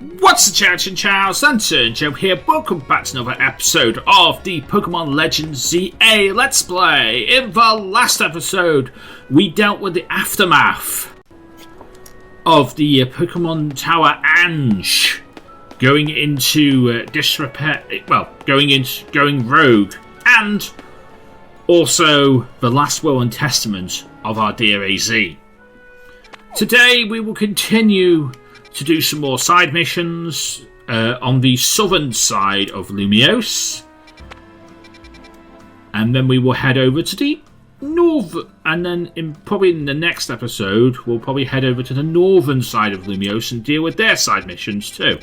What's the challenge and Charles Sunturn Joe here, welcome back to another episode of the Pokemon Legends ZA Let's Play. In the last episode, we dealt with the aftermath of the Pokemon Tower Ange going into disrepair, going rogue, and also the last will and testament of our dear AZ. Today we will continue to do some more side missions on the southern side of Lumiose, and then we will head over to the north, and then probably in the next episode we'll probably head over to the northern side of Lumiose and deal with their side missions too.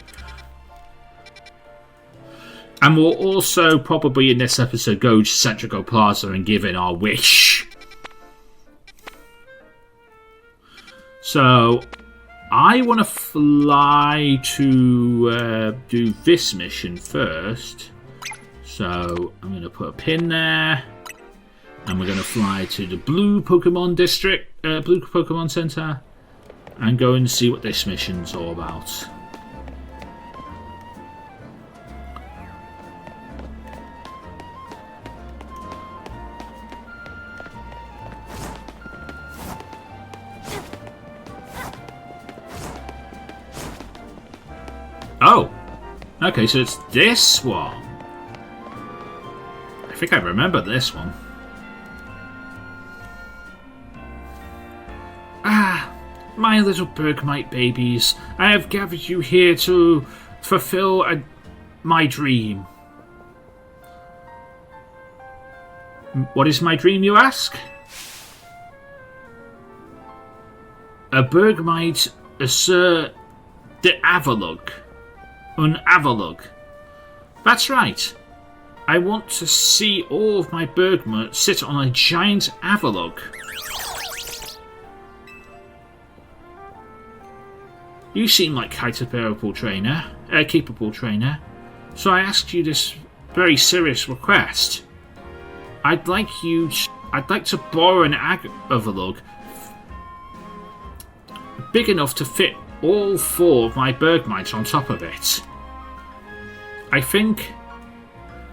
And we'll also probably in this episode go to Centrico Plaza and give in our wish. So I want to fly to do this mission first. So I'm going to put a pin there. And we're going to fly to the Blue Pokemon District, Blue Pokemon Center. And go and see what this mission's all about. Oh, okay, so it's this one. I think I remember this one. Ah, my little Bergmite babies, I have gathered you here to fulfill my dream. What is my dream, you ask? A Bergmite assert the Avalug. An Avalug. That's right. I want to see all of my Bergmite sit on a giant Avalug. You seem like quite a capable trainer, so I asked you this very serious request. I'd like to borrow an Avalug big enough to fit all four of my Bergmites on top of it. I think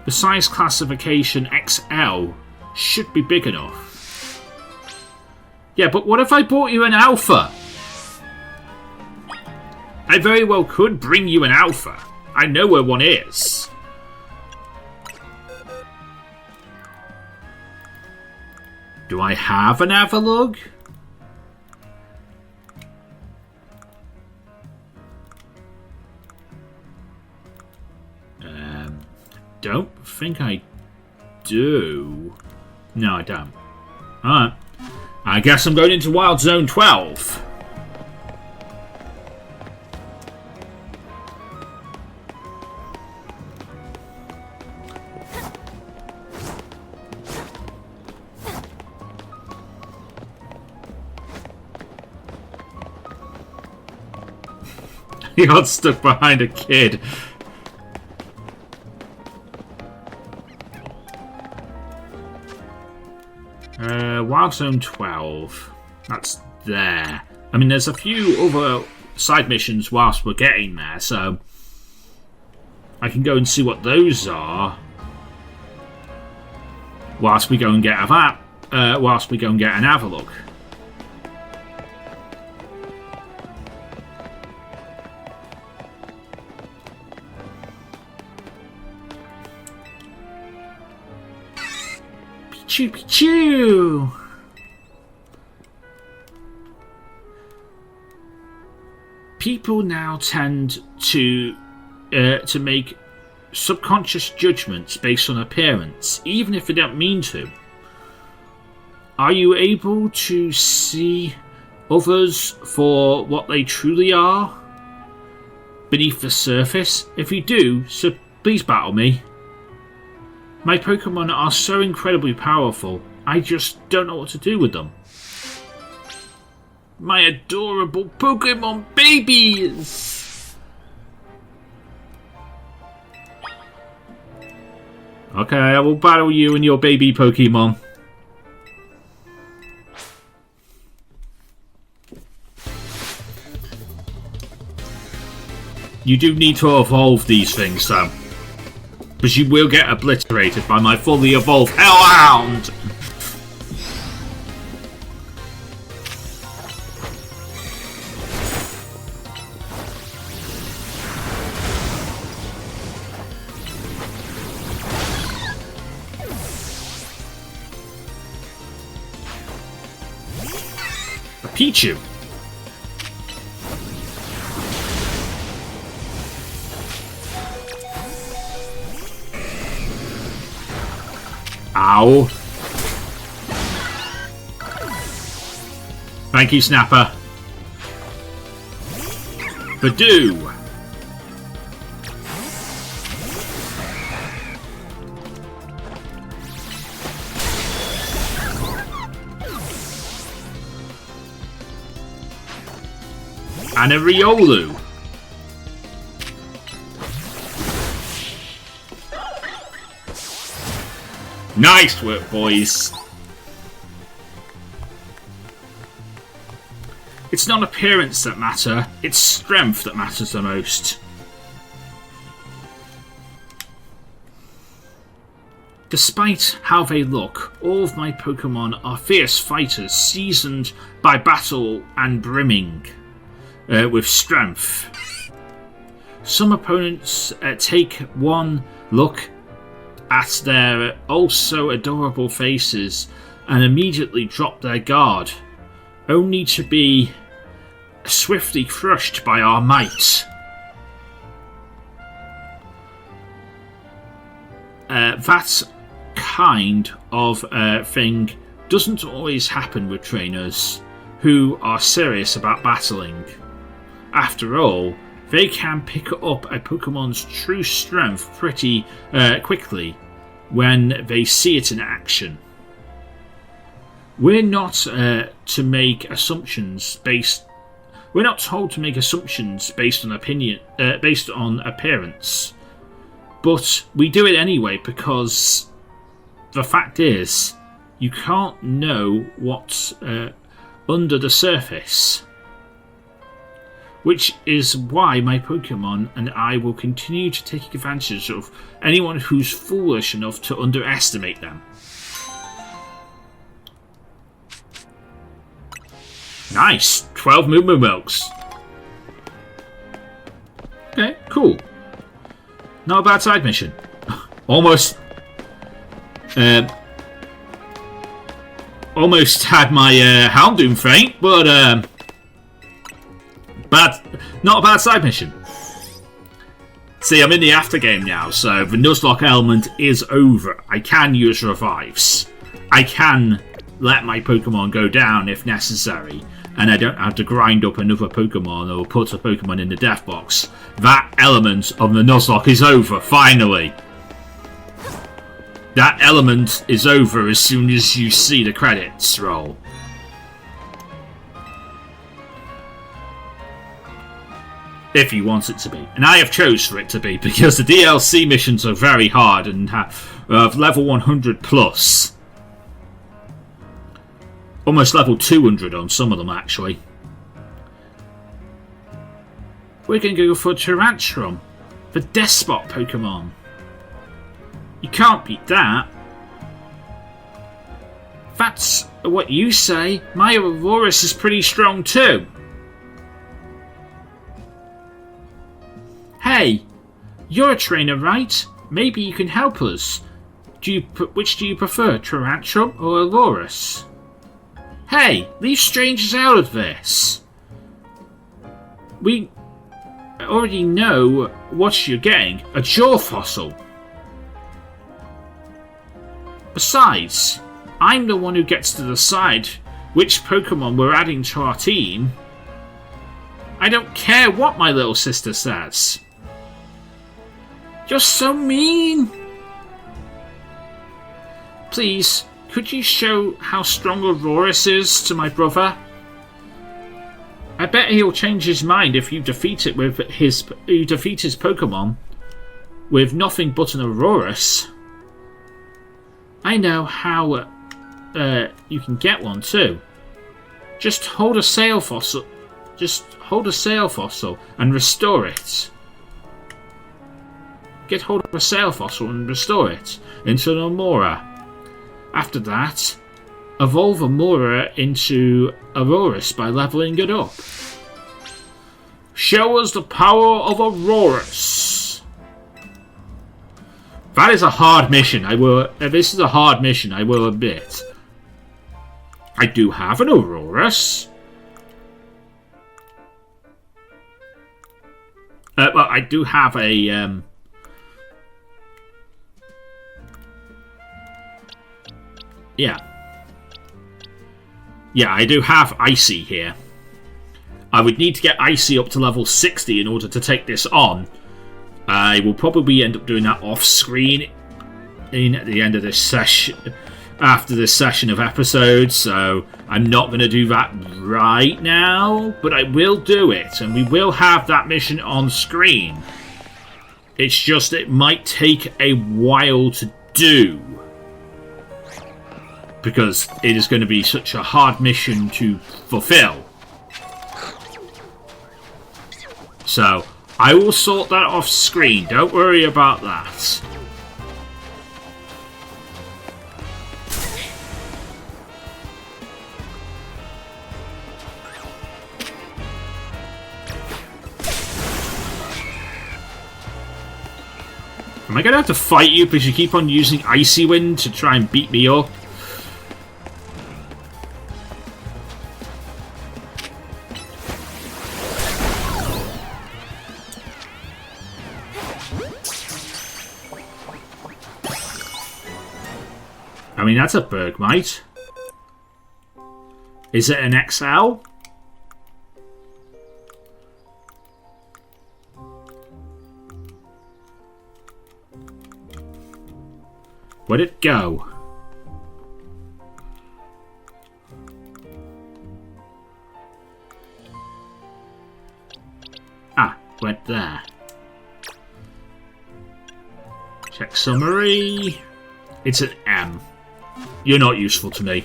the size classification XL should be big enough. Yeah, but what if I bought you an Alpha? I very well could bring you an Alpha. I know where one is. Do I have an Avalug? Don't think I do. No, I don't. Alright. I guess I'm going into Wild Zone 12. He got stuck behind a kid. Wild Zone 12. That's there. I mean, there's a few other side missions whilst we're getting there, so I can go and see what those are whilst we go and get an Avalug. Pichu, Pichu! People now tend to make subconscious judgments based on appearance, even if they don't mean to. Are you able to see others for what they truly are beneath the surface? If you do, so please battle me. My Pokemon are so incredibly powerful, I just don't know what to do with them. My adorable Pokemon babies! Okay, I will battle you and your baby Pokemon. You do need to evolve these things, though. Because you will get obliterated by my fully evolved Hellhound! Pichu. Ow. Thank you, Snapper. Badoo. And a Riolu. Nice work, boys. It's not appearance that matter, it's strength that matters the most. Despite how they look, all of my Pokemon are fierce fighters, seasoned by battle and brimming with strength. Some opponents take one look at their also adorable faces and immediately drop their guard, only to be swiftly crushed by our might. That kind of thing doesn't always happen with trainers who are serious about battling. After all, they can pick up a Pokemon's true strength pretty quickly when they see it in action. We're not to make assumptions based. We're not told to make assumptions based on appearance, but we do it anyway because the fact is, you can't know what's under the surface. Which is why my Pokemon and I will continue to take advantage of anyone who's foolish enough to underestimate them. Nice! 12 Moo Milks. Okay, cool. Not a bad side mission. Almost had my Houndoom faint, but not a bad side mission. See, I'm in the aftergame now, so the Nuzlocke element is over. I can use revives. I can let my Pokemon go down if necessary, and I don't have to grind up another Pokemon or put a Pokemon in the death box. That element of the Nuzlocke is over, finally. That element is over as soon as you see the credits roll. If you want it to be. And I have chose for it to be, because the DLC missions are very hard and have level 100 plus. Almost level 200 on some of them, actually. We're going to go for Tyrantrum, the Despot Pokemon. You can't beat that. That's what you say. My Aurorus is pretty strong too. Hey, you're a trainer, right? Maybe you can help us. Which do you prefer, Tyrantrum or Aurorus? Hey, leave strangers out of this. We already know what you're getting, a jaw fossil. Besides, I'm the one who gets to decide which Pokemon we're adding to our team. I don't care what my little sister says. You're so mean! Please, could you show how strong Aurorus is to my brother? I bet he'll change his mind if you defeat his Pokemon with nothing but an Aurorus. I know how you can get one too. Just hold a sail fossil and restore it. get hold of a sail fossil and restore it into an Amora. After that, evolve Amora into Aurorus by leveling it up. Show us the power of Aurorus. That is a hard mission. This is a hard mission, I will admit. I do have an Aurorus. Well, I do have a... Yeah. Yeah, I do have Icy here. I would need to get Icy up to level 60 in order to take this on. I will probably end up doing that off-screen at the end of this session, after this session of episodes, so I'm not going to do that right now, but I will do it, and we will have that mission on screen. It's just it might take a while to do, because it is going to be such a hard mission to fulfill. So, I will sort that off screen, don't worry about that. Am I going to have to fight you because you keep on using Icy Wind to try and beat me up? I mean, that's a Bergmite. Is it an XL? Where'd it go? Ah, went there. Check summary. It's an M. You're not useful to me.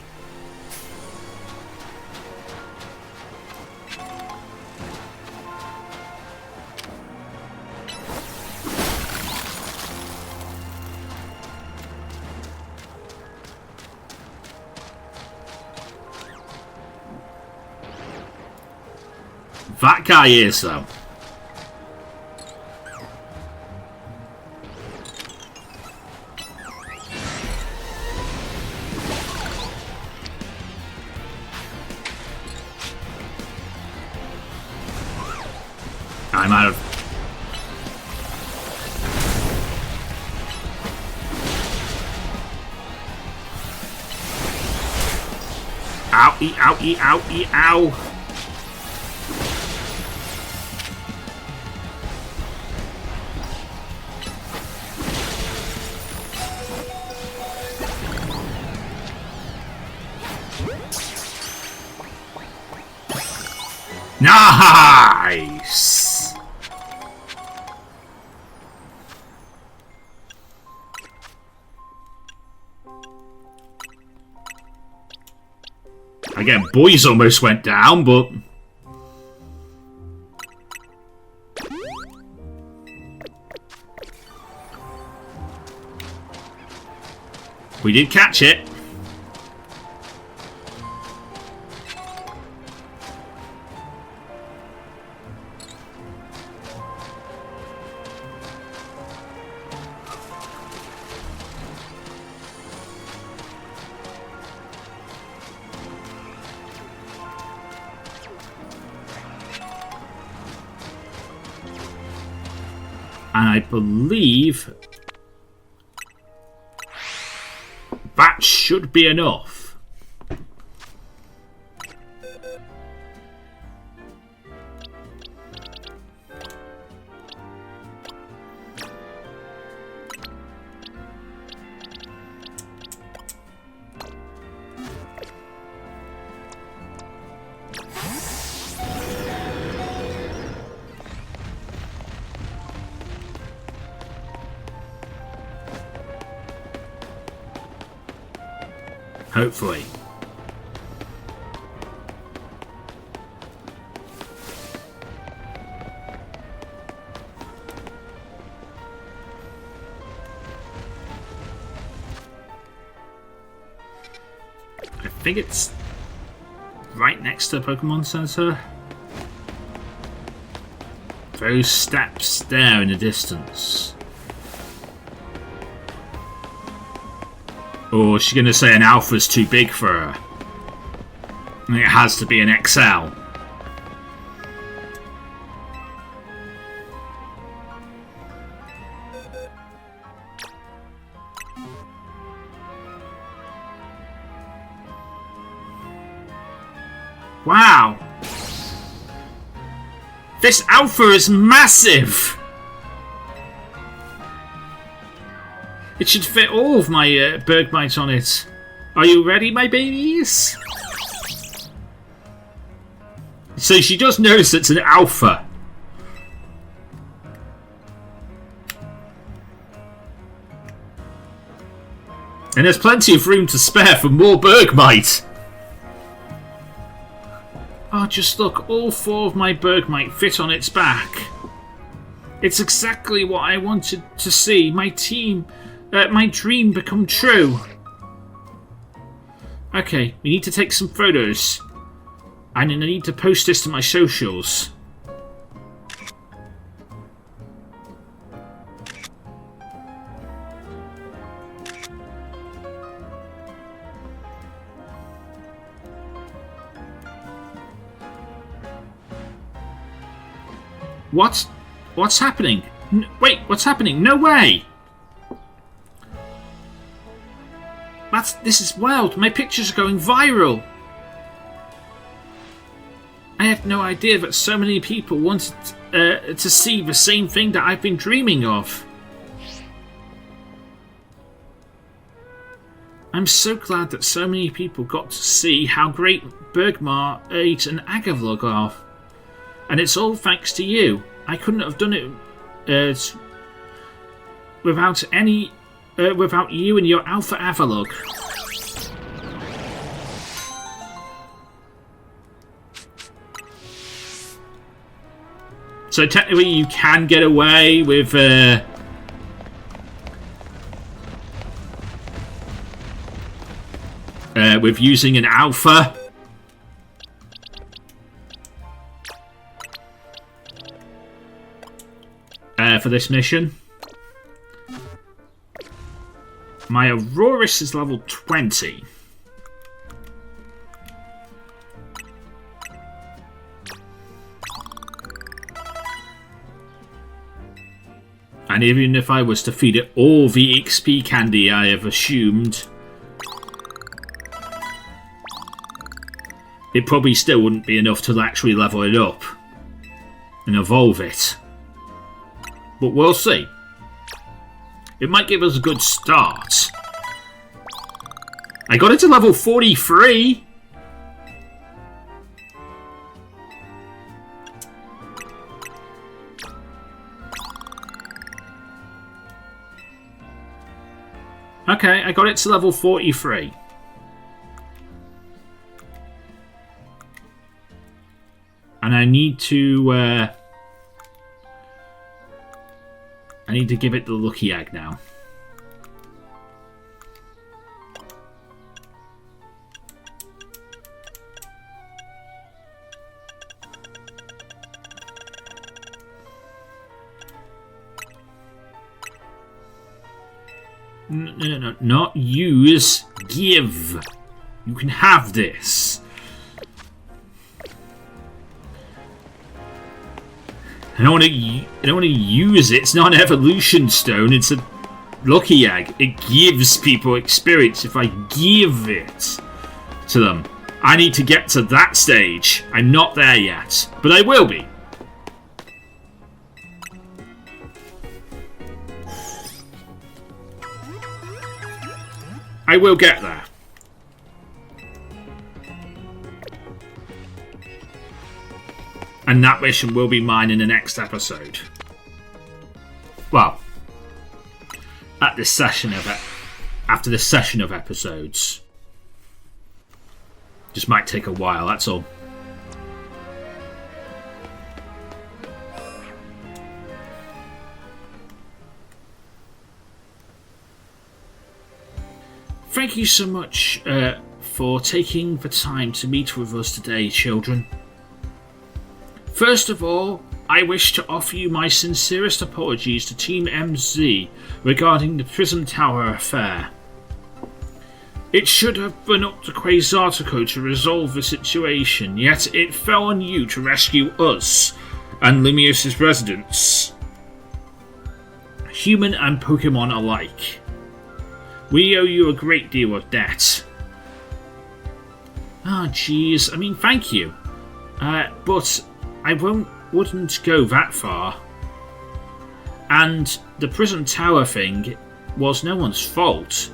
That guy is, though. I'm out of... Owie, owie, owie, ow. Nice! Again, boys almost went down, but... we did catch it. And I believe that should be enough. Hopefully. I think it's right next to the Pokemon Center. Those steps there in the distance. Or is she going to say an Alpha's too big for her? And it has to be an XL. Wow! This Alpha is massive! It should fit all of my Bergmites on it. Are you ready, my babies? So she does notice it's an Alpha. And there's plenty of room to spare for more Bergmite. Oh, just look, all 4 of my Bergmite fit on its back. It's exactly what I wanted to see. My dream become true. Okay, we need to take some photos. And I need to post this to my socials. What? What's happening? Wait, what's happening? No way! This is wild. My pictures are going viral. I had no idea that so many people wanted to see the same thing that I've been dreaming of. I'm so glad that so many people got to see how great Bergmite and Agavlog are. And it's all thanks to you. I couldn't have done it without you and your Alpha Avalog. So technically you can get away with using an Alpha. For this mission. My Aurorus is level 20. And even if I was to feed it all the XP candy I have assumed, it probably still wouldn't be enough to actually level it up and evolve it. But we'll see. It might give us a good start. I got it to level 43. Okay, I got it to level 43. And I need to give it the lucky egg now. No, not use, give. You can have this. I don't want to use it. It's not an evolution stone. It's a lucky egg. It gives people experience if I give it to them. I need to get to that stage. I'm not there yet, but I will be. I will get there. And that mission will be mine in the next episode. Well, at this session of it, after this session of episodes. Just might take a while, that's all. Thank you so much for taking the time to meet with us today, children. First of all, I wish to offer you my sincerest apologies to Team MZ regarding the Prism Tower affair. It should have been up to Quasartico to resolve the situation, yet it fell on you to rescue us and Lumios's residents, human and Pokémon alike. We owe you a great deal of debt. Ah, jeez, I mean, thank you. But I wouldn't go that far. And the Prism Tower thing was no one's fault.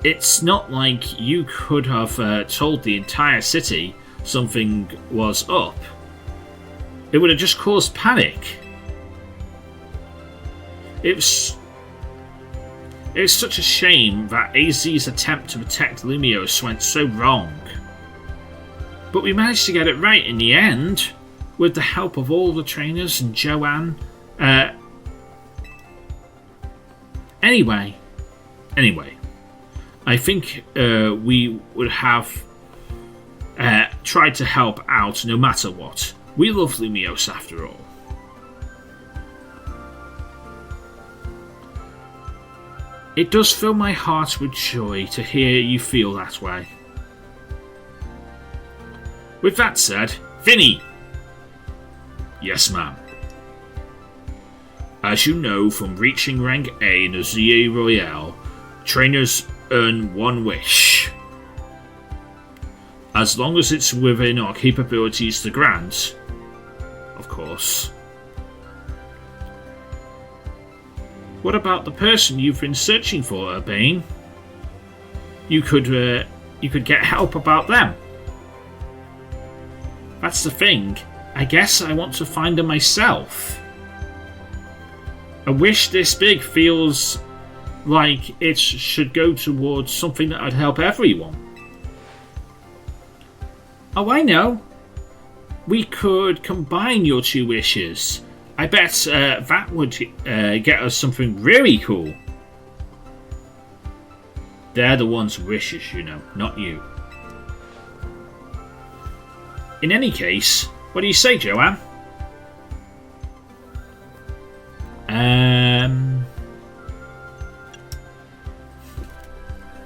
It's not like you could have told the entire city something was up. It would have just caused panic. It's such a shame that AZ's attempt to protect Lumios went so wrong. But we managed to get it right in the end, with the help of all the trainers and Joanne. Anyway, I think we would have tried to help out no matter what. We love Lumios after all. It does fill my heart with joy to hear you feel that way. With that said, Vinny! Yes, ma'am. As you know from reaching rank A in the ZA Royale, trainers earn one wish. As long as it's within our capabilities to grant, of course. What about the person you've been searching for, Urbane? You could get help about them. That's the thing. I guess I want to find them myself. A wish this big feels like it should go towards something that would help everyone. Oh, I know. We could combine your two wishes. I bet that would get us something really cool. They're the ones' wishes, you know, not you. In any case, what do you say, Joanne?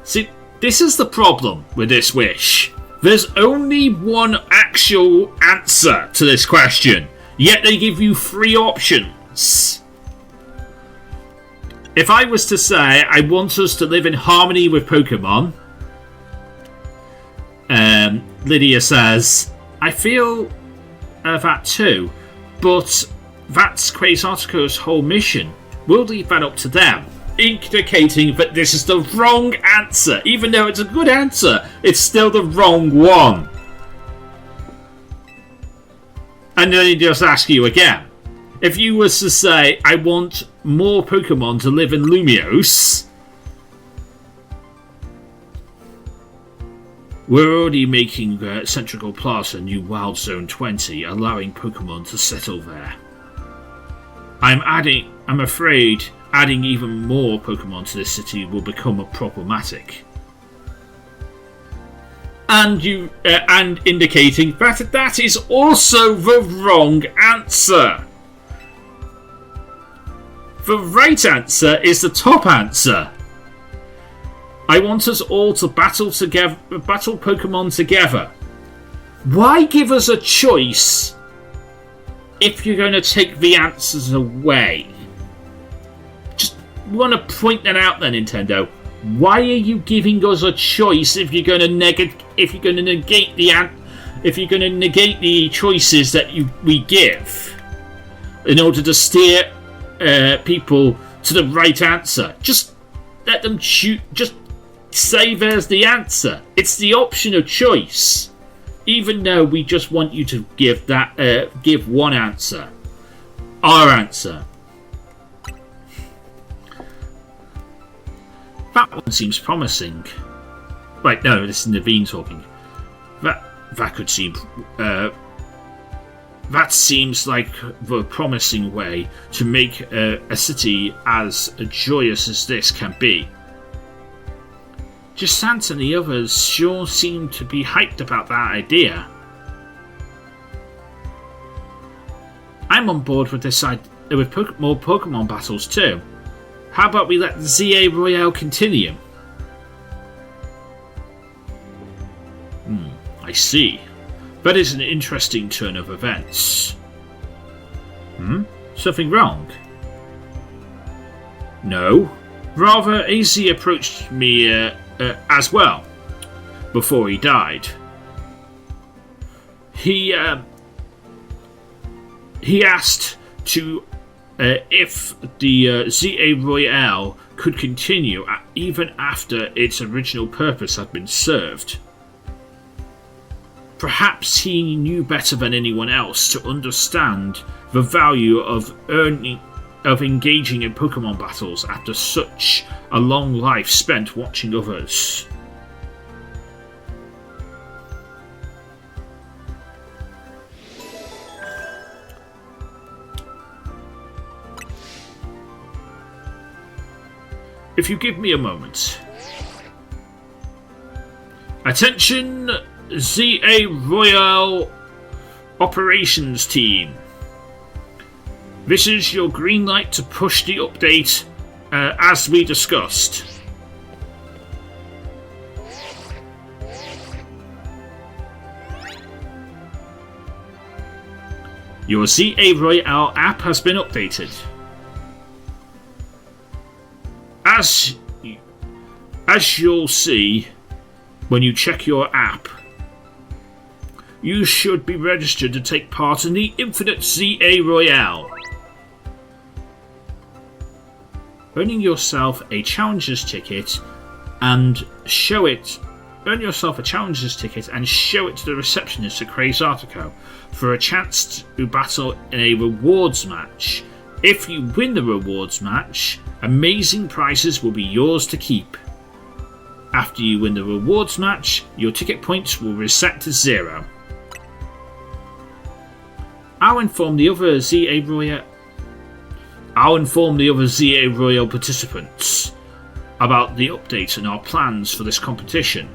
See, this is the problem with this wish. There's only one actual answer to this question, yet they give you 3 options. If I was to say, I want us to live in harmony with Pokemon, Lydia says, I feel that too, but that's Quasartico's whole mission. We'll leave that up to them, indicating that this is the wrong answer. Even though it's a good answer, it's still the wrong one. And then he just ask you again. If you was to say, I want more Pokemon to live in Lumios, we're already making Centrical Plaza new Wild Zone 20, allowing Pokemon to settle there. I'm afraid adding even more Pokemon to this city will become problematic. And indicating that is also the wrong answer. The right answer is the top answer. I want us all to battle Pokemon together. Why give us a choice if you're going to take the answers away? Just want to point that out there, Nintendo. Why are you giving us a choice if you're going to negate the choices that we give in order to steer people to the right answer? Just let them choose. Just say there's the answer. It's the option of choice. Even though we just want you to give one answer, our answer. That one seems promising. Right, no, this is Naveen talking. That could seem. That seems like the promising way to make a city as joyous as this can be. Just Sant and the others sure seem to be hyped about that idea. I'm on board with this idea with more Pokemon battles too. How about we let the ZA Royale continue? I see. That is an interesting turn of events. Something wrong? No. Rather, AZ approached me as well before he died. He asked to if the ZA Royale could continue even after its original purpose had been served. Perhaps he knew better than anyone else to understand the value of engaging in Pokemon battles after such a long life spent watching others. If you give me a moment. Attention, ZA Royale Operations Team. This is your green light to push the update as we discussed. Your ZA Royale app has been updated. As you'll see when you check your app, you should be registered to take part in the Infinite ZA Royale. Earning yourself a Challenger's ticket and show it. Earn yourself a Challenger's ticket and show it to the receptionist at Craze Artico for a chance to battle in a rewards match. If you win the rewards match, amazing prizes will be yours to keep. After you win the rewards match, your ticket points will reset to 0. I'll inform the other ZA Royal participants about the update and our plans for this competition.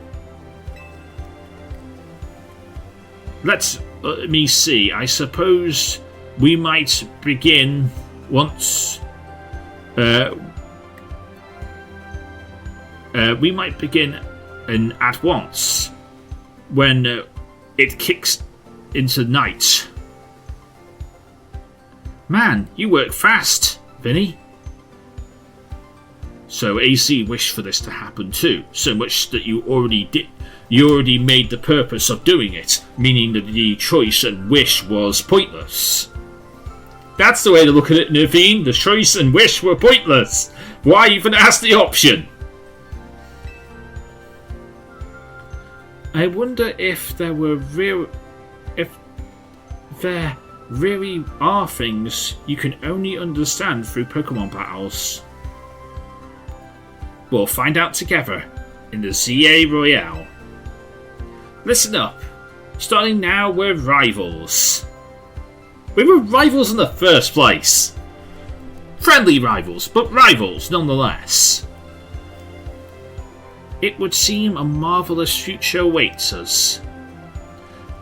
Let me see. I suppose we might begin once. We might begin at once when it kicks into night. Man, you work fast, Vinny. So AC wished for this to happen too, so much that you already made the purpose of doing it, meaning that the choice and wish was pointless. That's the way to look at it, Naveen. The choice and wish were pointless. Why even ask the option? I wonder if there really are things you can only understand through Pokemon battles. We'll find out together in the ZA Royale. Listen up. Starting now, we're rivals. We were rivals in the first place. Friendly rivals, but rivals nonetheless. It would seem a marvellous future awaits us.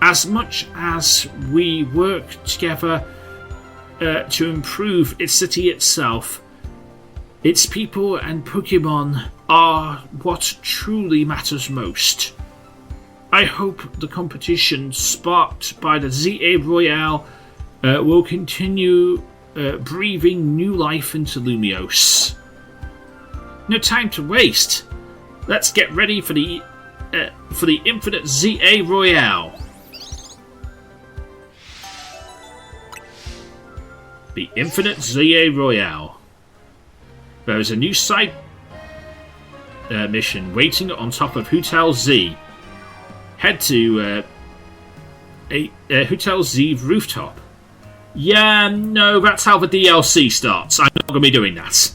As much as we work together to improve its city itself, its people and Pokémon are what truly matters most. I hope the competition sparked by the ZA Royale will continue breathing new life into Lumiose. No time to waste. Let's get ready for the Infinite ZA Royale. The Infinite ZA Royale. There is a new side mission waiting on top of Hotel Z. Head to Hotel Z rooftop. Yeah, no, that's how the DLC starts. I'm not going to be doing that.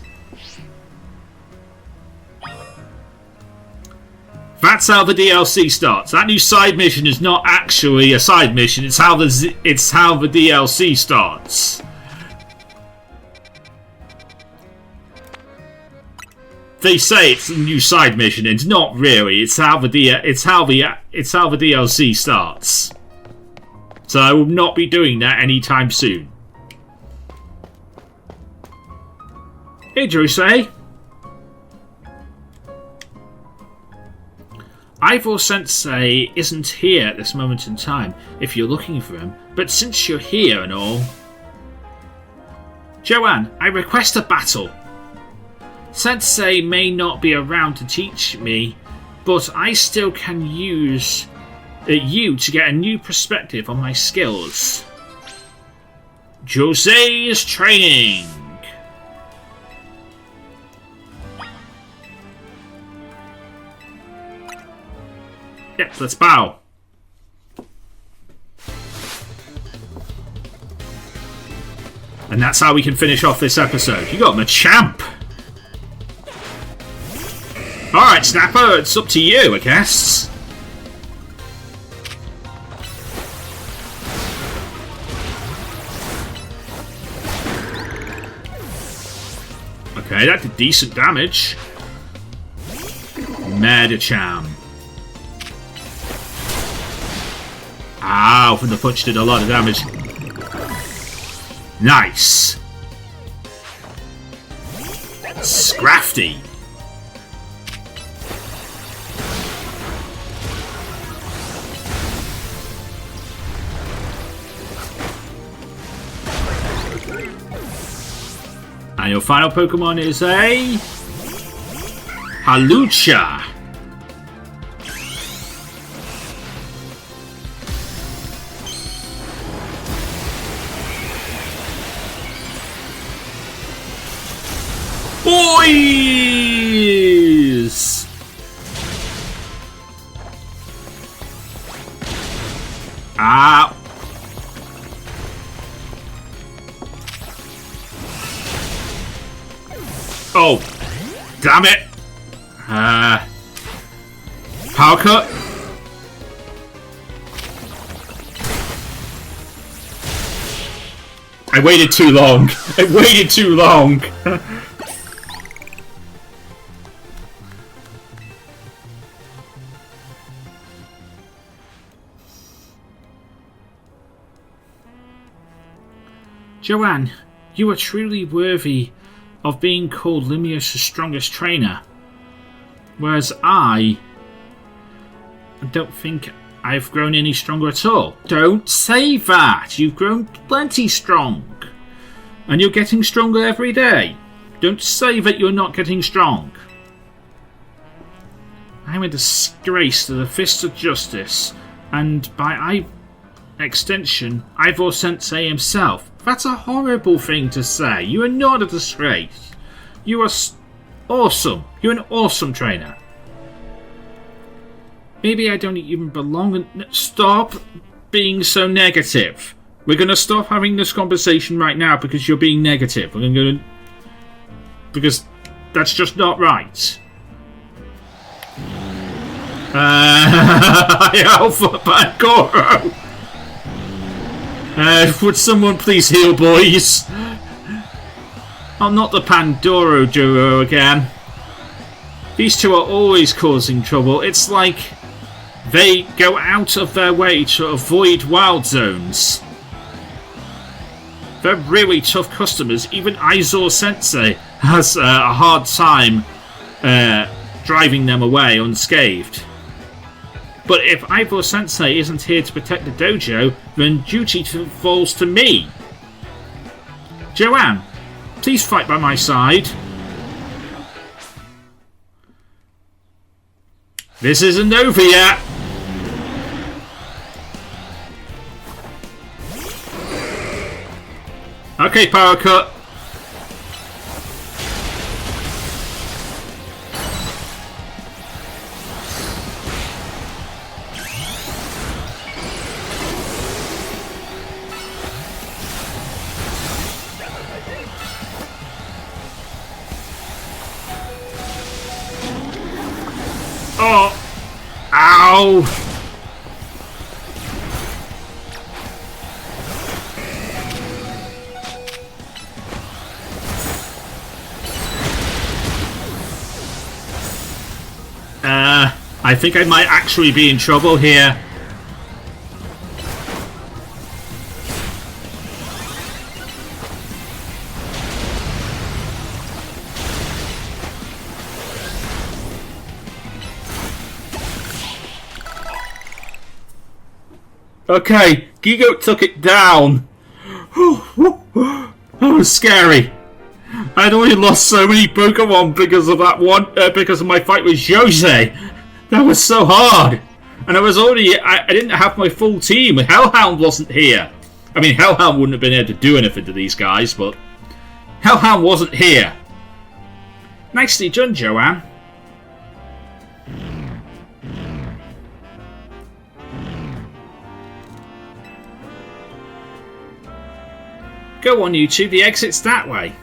That's how the DLC starts. That new side mission is not actually a side mission. It's how the DLC starts. they say it's a new side mission. It's not really. It's how the DLC starts. So I will not be doing that anytime soon. Hey, Jose. Ivor Sensei isn't here at this moment in time if you're looking for him, but since you're here and all... Joanne, I request a battle. Sensei may not be around to teach me, but I still can use you to get a new perspective on my skills. Jose's training. Yep, let's bow. And that's how we can finish off this episode. You got Machamp. Alright, Snapper, it's up to you, I guess. Okay, that did decent damage. Medicham. Ow, from the punch did a lot of damage. Nice. Scrafty. And your final Pokemon is a Halucha. Boys! Ah. Oh, damn it. Power cut. I waited too long. I waited too long. Joanne, you are truly worthy of being called Lumios's strongest trainer. Whereas I don't think I've grown any stronger at all. Don't say that! You've grown plenty strong. And you're getting stronger every day. Don't say that you're not getting strong. I'm a disgrace to the Fist of Justice, and by extension, Ivor Sensei himself. That's a horrible thing to say. You are not a disgrace. You are awesome. You're an awesome trainer. Maybe I don't even belong. Stop being so negative. We're going to stop having this conversation right now because you're being negative. We're going to... Because that's just not right. Alpha Pangoro! Would someone please heal, boys? Oh, not the Pandoro duo again. These two are always causing trouble. It's like they go out of their way to avoid wild zones. They're really tough customers. Even Izor Sensei has a hard time driving them away unscathed. But if Ivor Sensei isn't here to protect the dojo, then duty falls to me. Joanne, please fight by my side. This isn't over yet. Okay, power cut. Oh! Ow! I think I might actually be in trouble here. Okay, Gigo took it down. That was scary. I'd already lost so many Pokemon because of that one, because of my fight with Jose. That was so hard. And I was already, I didn't have my full team. Hellhound wasn't here. I mean, Hellhound wouldn't have been able to do anything to these guys, but Hellhound wasn't here. Nicely done, Joanne. Go on, YouTube. The exit's that way.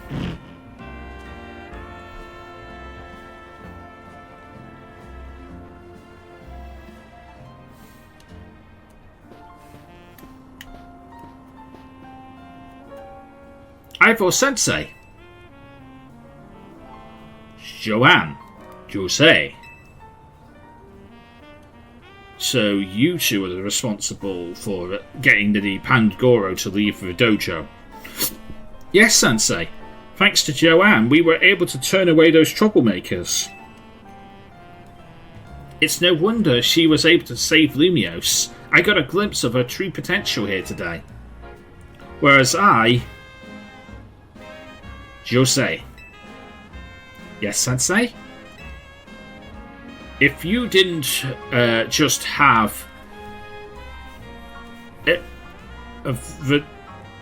Ivor Sensei. Joanne. Jose. So you two are responsible for getting the Pangoro to leave the dojo. Yes, Sensei. Thanks to Joanne, we were able to turn away those troublemakers. It's no wonder she was able to save Lumiose. I got a glimpse of her true potential here today. Whereas I... Jose. Yes, Sensei? If you didn't just have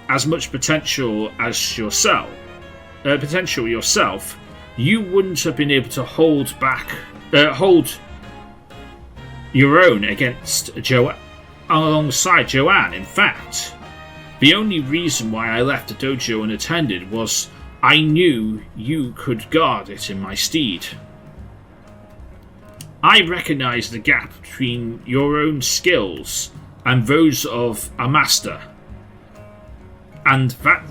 as much potential as yourself, you wouldn't have been able to hold your own against alongside Joanne. In fact, the only reason why I left the dojo unattended was I knew you could guard it in my stead. I recognise the gap between your own skills and those of a master. And that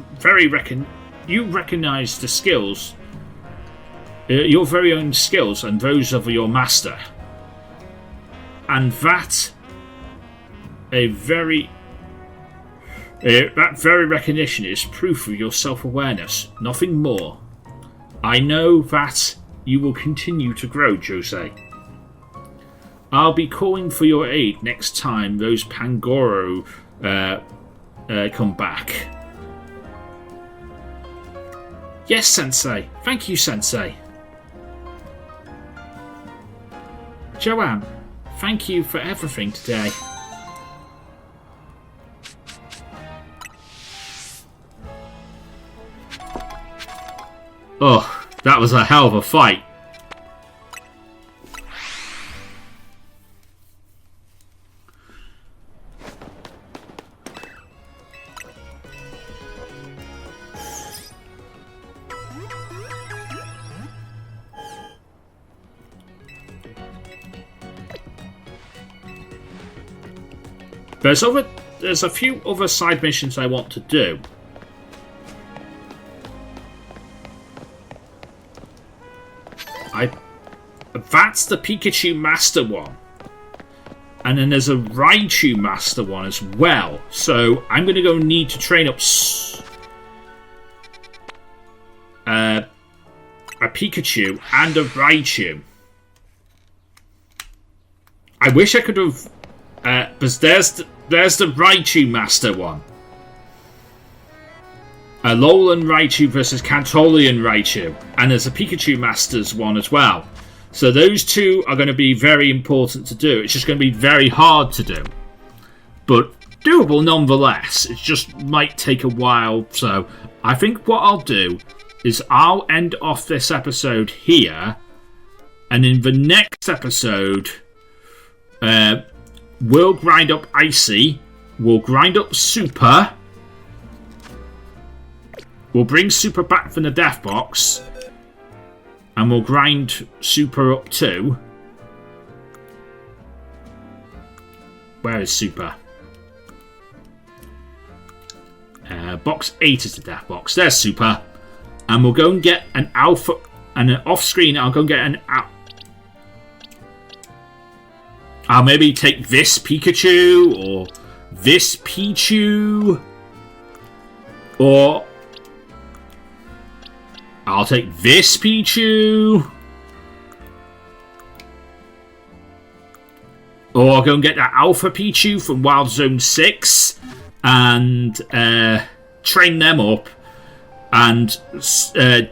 you recognise the skills, your very own skills and those of your master. And that very recognition is proof of your self-awareness, nothing more. I know that you will continue to grow, Jose. I'll be calling for your aid next time those Pangoro come back. Yes, Sensei. Thank you, Sensei. Joanne, thank you for everything today. Oh, that was a hell of a fight. There's a few other side missions I want to do. That's the Pikachu Master one. And then there's a Raichu Master one as well. So I'm going to need to train up a Pikachu and a Raichu. I wish I could have... but there's the Raichu Master one. Alolan Raichu versus Cantolian Raichu. And there's a Pikachu Masters one as well. So those two are going to be very important to do. It's just going to be very hard to do. But doable nonetheless. It just might take a while. So I think what I'll do is I'll end off this episode here. And in the next episode, we'll grind up Icy. We'll grind up Super. We'll bring Super back from the Death Box. And we'll grind Super up too. Where is Super? Box 8 is the Death Box. There's Super. And we'll go and get an Alpha. And off screen, I'll go and get an I'll maybe take this Pikachu, or this Pichu, or I'll take this Pichu, or I'll go and get that Alpha Pichu from Wild Zone 6 and train them up and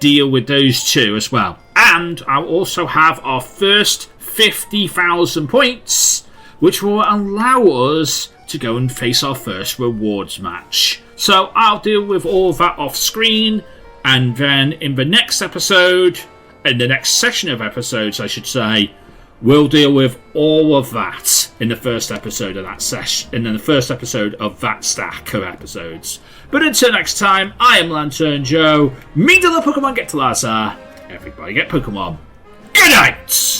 deal with those two as well. And I'll also have our first 50,000 points, which will allow us to go and face our first rewards match. So I'll deal with all that off screen, and then in the next episode, in the next session of episodes I should say, we'll deal with all of that in the first episode of that session, and in the first episode of that stack of episodes. But until next time, I am Lantern Joe. Me to the Pokemon get to Laza. Everybody get Pokemon. Good night!